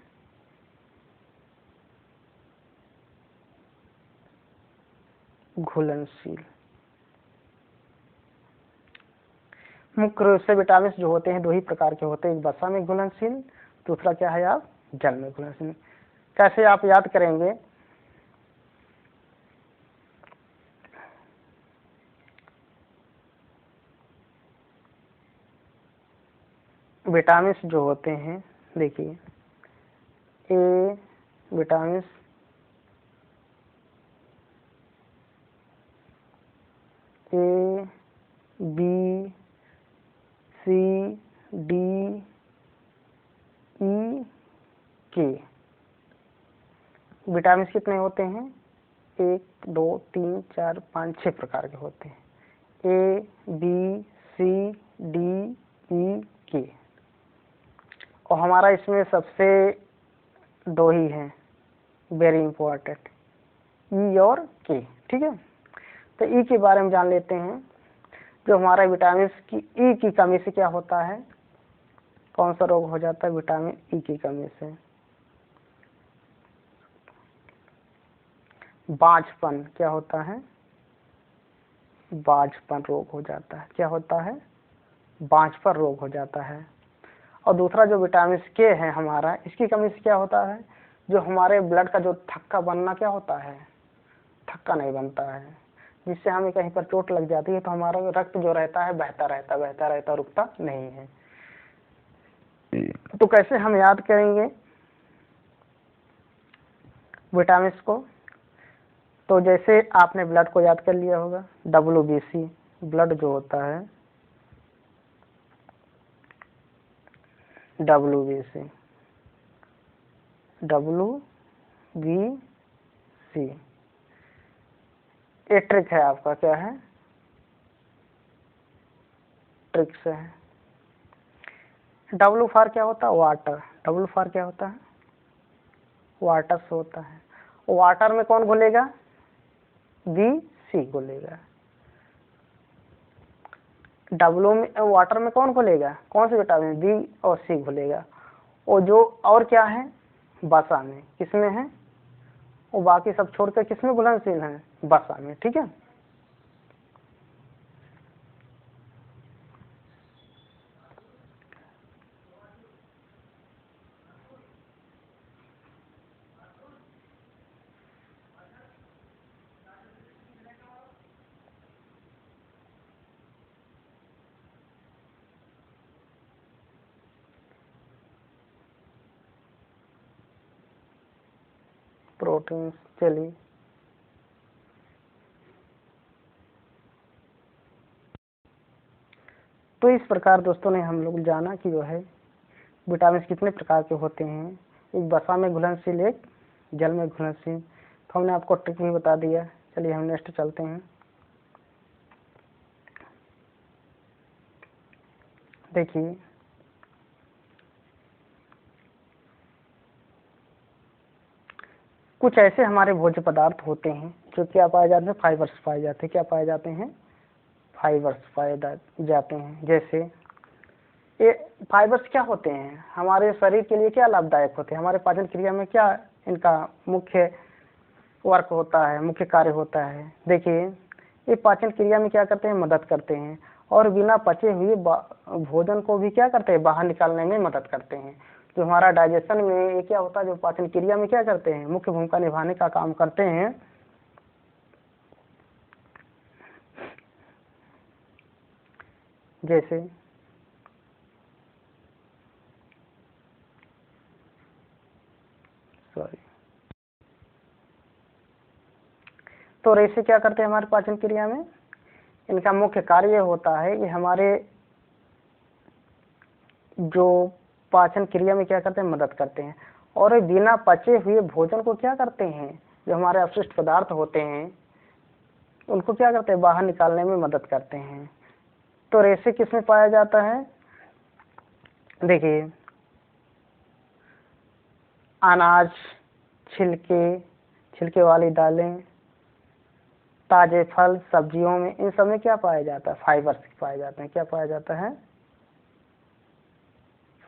घुलनशील। मुख्य रूप से विटामिन जो होते हैं दो ही प्रकार के होते हैं, एक वसा में घुलनशील, दूसरा क्या है आप? जल में घुलनशील। कैसे आप याद करेंगे? विटामिन जो होते हैं, देखिए, A vitamin, A B C D E K. Vitamin कितने होते हैं? 1 2 3 4 5 6 प्रकार के होते हैं। ए बी सी डी ई के। और हमारा इसमें सबसे दो ही हैं वेरी इंपॉर्टेंट, ई और के, ठीक है। तो ई के बारे में जान लेते हैं। जो हमारा विटामिन की ई की कमी से क्या होता है? कौन सा रोग हो जाता है विटामिन ई की कमी से? बांझपन। क्या होता है? बांझपन रोग हो जाता है। क्या होता है? बांझपन रोग हो जाता है। और दूसरा जो विटामिन के है हमारा, इसकी कमी से क्या होता है? जो हमारे ब्लड का जो थक्का बनना क्या होता है? थक्का नहीं बनता है, जिससे हमें कहीं पर चोट लग जाती है तो हमारा रक्त जो रहता है बहता रहता रुकता नहीं है। तो कैसे हम याद करेंगे विटामिन को? तो जैसे आपने ब्लड को याद कर लिया होगा, WBC ब्लड जो होता है, WBC ये ट्रिक है आपका। क्या है? ट्रिक्स है। W फॉर क्या होता है? वाटर। W फॉर क्या होता है? वाटर से होता है। वाटर में कौन घुलेगा? BC घुलेगा। W में, वाटर में कौन घुलेगा? कौन से विटामिन? B और C घुलेगा। और जो और क्या है? वसा में। किसमें है? और बाकी सब छोड़कर किसमें घुलनशील है? वसा में, ठीक है। प्रोटीन। चलिए, तो इस प्रकार दोस्तों ने हम लोग जाना कि जो है विटामिन कितने प्रकार के होते हैं। एक वसा में घुलनशील, एक जल में घुलनशील। तो हमने आपको ट्रिक भी बता दिया। चलिए हम नेक्स्ट चलते हैं। देखिए, कुछ ऐसे हमारे भोज्य पदार्थ होते हैं जो क्या पाए जाते हैं, फाइबर्स पाए जाते हैं। क्या पाए जाते हैं, फाइबर्स पाए जाते हैं। जैसे ये फाइबर्स क्या होते हैं, हमारे शरीर के लिए क्या लाभदायक होते हैं, हमारे पाचन क्रिया में क्या इनका मुख्य वर्क होता है, मुख्य कार्य होता है। देखिए ये पाचन क्रिया में क्या करते हैं, मदद करते हैं, और बिना पचे हुए भोजन को भी क्या करते हैं, बाहर निकालने में मदद करते हैं। जो हमारा डाइजेशन में ये क्या होता है, जो पाचन क्रिया में क्या करते हैं, मुख्य भूमिका निभाने का काम करते हैं। जैसे तो रेशे क्या करते हैं हमारे पाचन क्रिया में, इनका मुख्य कार्य होता है कि हमारे जो पाचन क्रिया में क्या करते हैं, मदद करते हैं, और बिना पचे हुए भोजन को क्या करते हैं, जो हमारे अपशिष्ट पदार्थ होते हैं उनको क्या करते हैं, बाहर निकालने में मदद करते हैं। तो रेशे किसमें पाया जाता है, देखिए अनाज, छिलके वाली दालें, ताजे फल सब्जियों में, इन सब में क्या पाया जाता है, फाइबर्स पाए जाते हैं। क्या पाया जाता है,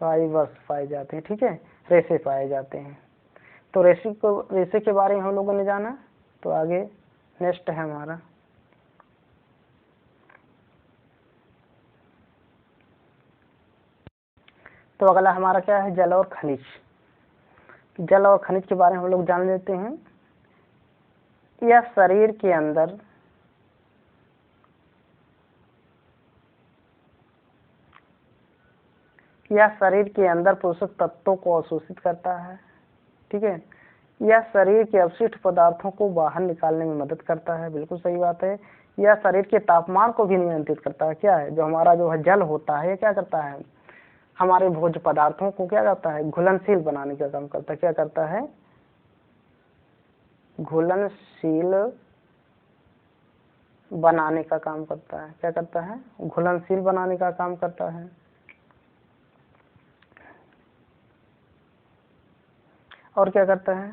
फाइबर्स पाए जाते हैं। ठीक है, रेशे पाए जाते हैं। तो रेशे के बारे में हम लोगों ने जाना। तो आगे नेक्स्ट है हमारा तो अगला हमारा क्या है, जल और खनिज। जल और खनिज के बारे में हम लोग जान लेते हैं। यह शरीर के अंदर पोषक तत्वों को अवशोषित करता है। ठीक है, यह शरीर के अपशिष्ट पदार्थों को बाहर निकालने में मदद करता है। बिल्कुल सही बात है। यह शरीर के तापमान को भी नियंत्रित करता है। क्या है, जो हमारा जो है जल होता है, क्या करता है, हमारे भोज्य पदार्थों को क्या करता है, घुलनशील बनाने का काम करता है। क्या करता है, घुलनशील बनाने का काम करता है। क्या करता है, घुलनशील बनाने का काम करता है। और क्या करता है,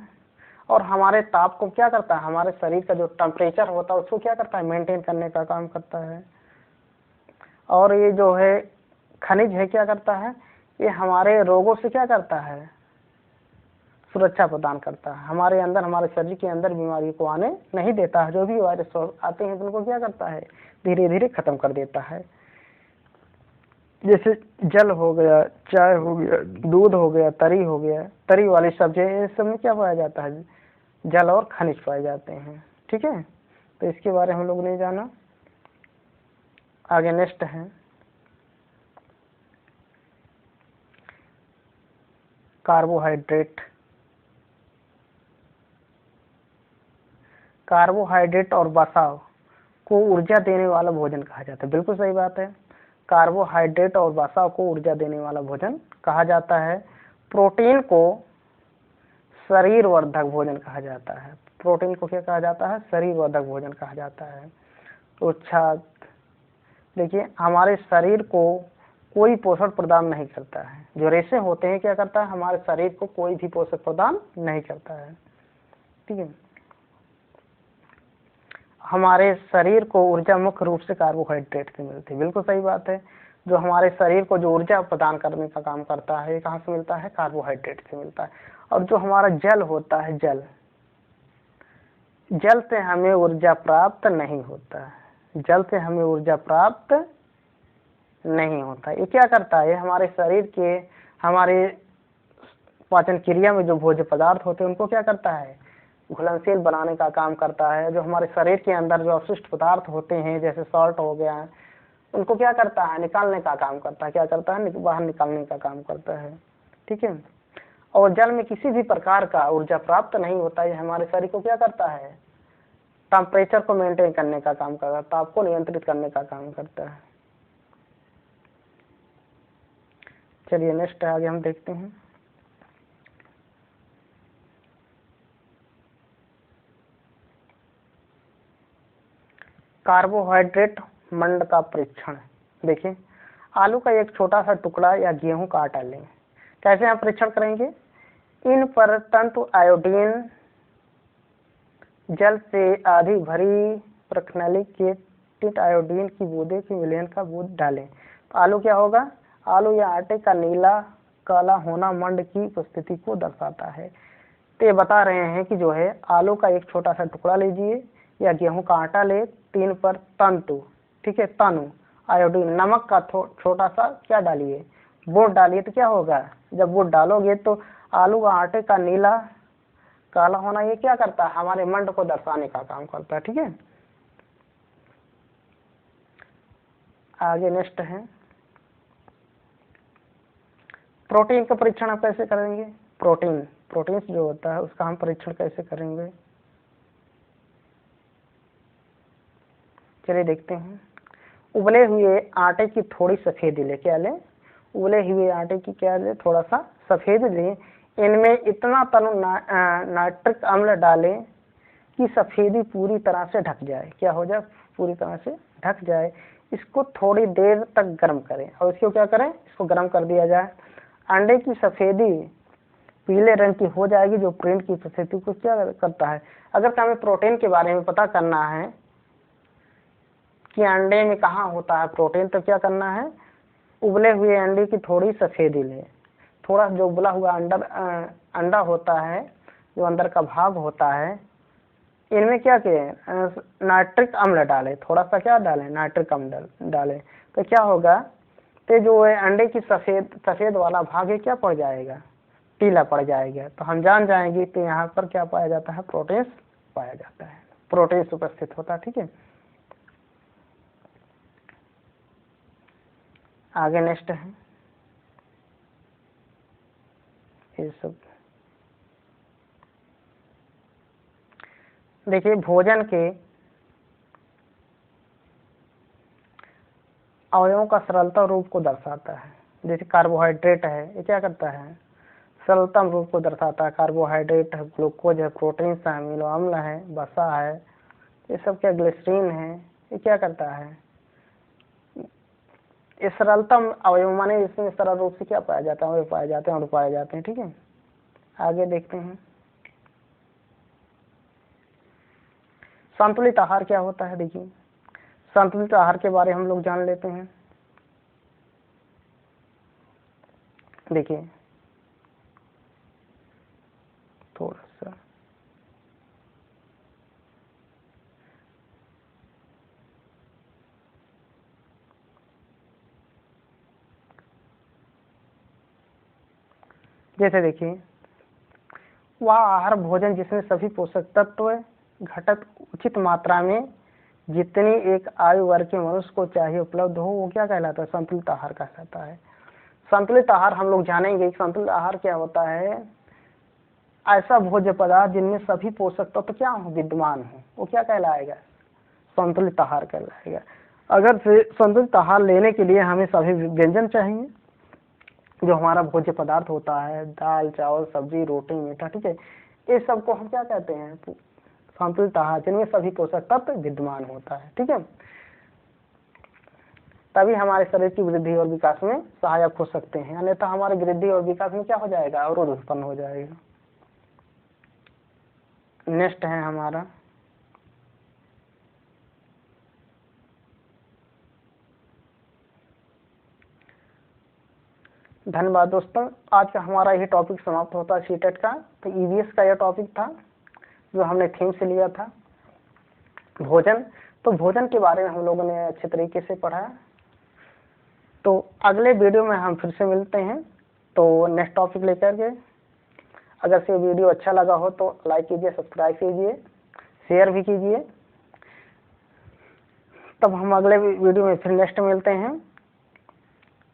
और हमारे ताप को क्या करता है, हमारे शरीर का जो टेम्परेचर होता है उसको क्या करता है, मेंटेन करने का काम करता है। और ये जो है खनिज है, क्या करता है, ये हमारे रोगों से क्या करता है, सुरक्षा प्रदान करता है। हमारे अंदर, हमारे शरीर के अंदर बीमारी को आने नहीं देता है। जो भी वायरस आते हैं उनको क्या करता है, धीरे धीरे खत्म कर देता है। जैसे जल हो गया, चाय हो गया, दूध हो गया, तरी हो गया, तरी वाली सब्जियां, इन सब में क्या पाया जाता है, जल और खनिज पाए जाते हैं। ठीक है, तो इसके बारे में हम लोग ने जाना। आगे नेक्स्ट है कार्बोहाइड्रेट। कार्बोहाइड्रेट और वसा को ऊर्जा देने वाला भोजन कहा जाता है। बिल्कुल सही बात है, कार्बोहाइड्रेट और वसा को ऊर्जा देने वाला भोजन कहा जाता है। प्रोटीन को शरीर वर्धक भोजन कहा जाता है। प्रोटीन को क्या कहा जाता है, शरीर वर्धक भोजन कहा जाता है। तो अच्छा देखिए, हमारे शरीर को कोई पोषण प्रदान नहीं करता है। जो रेशे होते हैं क्या करता है, हमारे शरीर को कोई भी पोषक प्रदान नहीं करता है। ठीक है, हमारे शरीर को ऊर्जा मुख्य रूप से कार्बोहाइड्रेट से मिलती है। बिल्कुल सही बात है, जो हमारे शरीर को जो ऊर्जा प्रदान करने का काम करता है, कहाँ से मिलता है, कार्बोहाइड्रेट से मिलता है। और जो हमारा जल होता है, जल से हमें ऊर्जा प्राप्त नहीं होता है। जल से हमें ऊर्जा प्राप्त नहीं होता। ये क्या करता है, हमारे शरीर के, हमारे पाचन क्रिया में जो भोज्य पदार्थ होते हैं उनको क्या करता है, घुलनशील बनाने का काम करता है। जो हमारे शरीर के अंदर जो अवशिष्ट पदार्थ होते हैं, जैसे सॉल्ट हो गया, उनको क्या करता है, निकालने का काम करता है। क्या करता है, बाहर निकालने का काम करता है। ठीक है, और जल में किसी भी प्रकार का ऊर्जा प्राप्त नहीं होता है। हमारे शरीर को क्या करता है, टेम्परेचर को मेंटेन करने का काम करता है, ताप को नियंत्रित करने का काम करता है। चलिए नेक्स्ट आगे हम देखते हैं। कार्बोहाइड्रेट मंड का परीक्षण। देखिए, आलू का एक छोटा सा टुकड़ा या गेहूं का आटा लें। कैसे हम परीक्षण करेंगे, इन पर तंतु आयोडीन जल से आधी भरी प्रखनली के टिट आयोडीन की बूंदे की मिलियन का बूंद डालें। तो आलू क्या होगा? आलू या आटे का नीला काला होना मंड की उपस्थिति को दर्शाता है। तो ये बता रहे हैं कि जो है आलू का एक छोटा सा टुकड़ा लीजिए या गेहूं का आटा ले, 3 पर तंतु, ठीक है, तनु आयोडीन नमक का छोटा सा क्या डालिए, बूंद डालिए। तो क्या होगा? जब बूंद डालोगे तो आलू का आटे का नीला काला होना ये क्या करता है? हमारे मंड को दर्शाने का काम करता है। ठीक है, आगे नेक्स्ट है प्रोटीन का परीक्षण आप कैसे करेंगे? प्रोटीन जो होता है उसका हम परीक्षण कैसे करेंगे, चलिए देखते हैं। उबले हुए आटे की थोड़ी सफेदी ले, क्या ले? उबले हुए आटे की क्या ले? थोड़ा सा सफेद ले। इनमें इतना तनु नाइट्रिक अम्ल डालें कि सफेदी पूरी तरह से ढक जाए। क्या हो जाए? पूरी तरह से ढक जाए। इसको थोड़ी देर तक गर्म करें और इसको क्या करें? इसको गर्म कर दिया जाए। अंडे की सफेदी पीले रंग की हो जाएगी जो प्रिंट की उपस्थिति को क्या करता है? अगर हमें प्रोटीन के बारे में पता करना है कि अंडे में कहाँ होता है प्रोटीन, तो क्या करना है? उबले हुए अंडे की थोड़ी सफेदी ले, थोड़ा जो उबला हुआ अंडा होता है, जो अंदर का भाग होता है, इनमें क्या किए? नाइट्रिक अम्ल डालें, थोड़ा सा क्या डालें? नाइट्रिक अम्ल डालें। तो क्या होगा? तो जो है अंडे की सफेद वाला भाग है क्या पड़ जाएगा? पीला पड़ जाएगा। तो हम जान जाएंगे तो यहाँ पर क्या पाया जाता है? प्रोटीन पाया जाता है, प्रोटीन उपस्थित होता है। ठीक है, आगे नेक्स्ट है ये सब देखिए, भोजन के अवयवों का सरलता रूप को दर्शाता है। जैसे कार्बोहाइड्रेट है, ये क्या करता है? सरलतम रूप को दर्शाता है। कार्बोहाइड्रेट है, ग्लूकोज है, प्रोटीन है, अमीनो अम्ल है, वसा है, ये सब क्या? ग्लिसरीन है, ये क्या करता है? ये सरलतम अवयव माने इसमें सरल रूप से क्या पाया जाता है? पाए जाते हैं और पाए जाते हैं। ठीक है, आगे देखते हैं संतुलित आहार क्या होता है। देखिए, संतुलित आहार के बारे हम लोग जान लेते हैं। देखिए थोड़ा सा जैसे देखिए, वह आहार भोजन जिसमें सभी पोषक तत्व घटक उचित मात्रा में जितनी एक आयु वर्ग के मनुष्य को चाहिए उपलब्ध हो, वो क्या कहलाता है? संतुलित आहार कहलाता है। संतुलित आहार हम लोग जानेंगे। संतुलित आहार क्या होता है? ऐसा भोज्य पदार्थ जिनमें सभी पोषक तत्व क्या हो? विद्यमान हो, वो क्या कहलाएगा? संतुलित आहार कहलाएगा। अगर संतुलित आहार लेने के लिए हमें सभी व्यंजन चाहिए जो हमारा भोज्य पदार्थ होता है, दाल चावल सब्जी रोटी मीठा, ठीक है, इस सबको हम क्या कहते हैं? संतुलित आहार, जिनमें सभी पोषक तत्व विद्यमान होता है। ठीक है, तभी हमारे शरीर की वृद्धि और विकास में सहायक हो सकते हैं, अन्यथा हमारे वृद्धि और विकास में क्या हो जाएगा? अवरोध उत्पन्न हो जाएगा। नेक्स्ट है हमारा धन्यवाद दोस्तों। आज का हमारा यही टॉपिक समाप्त होता है सीटेट का। तो ईवीएस का यह टॉपिक था जो हमने थीम से लिया था, भोजन। तो भोजन के बारे में हम लोगों ने अच्छे तरीके से पढ़ा। तो अगले वीडियो में हम फिर से मिलते हैं, तो नेक्स्ट टॉपिक लेकर के। अगर से वीडियो अच्छा लगा हो तो लाइक कीजिए, सब्सक्राइब कीजिए, शेयर भी कीजिए। तब हम अगले वीडियो में फिर नेक्स्ट मिलते हैं,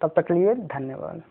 तब तक के लिए धन्यवाद।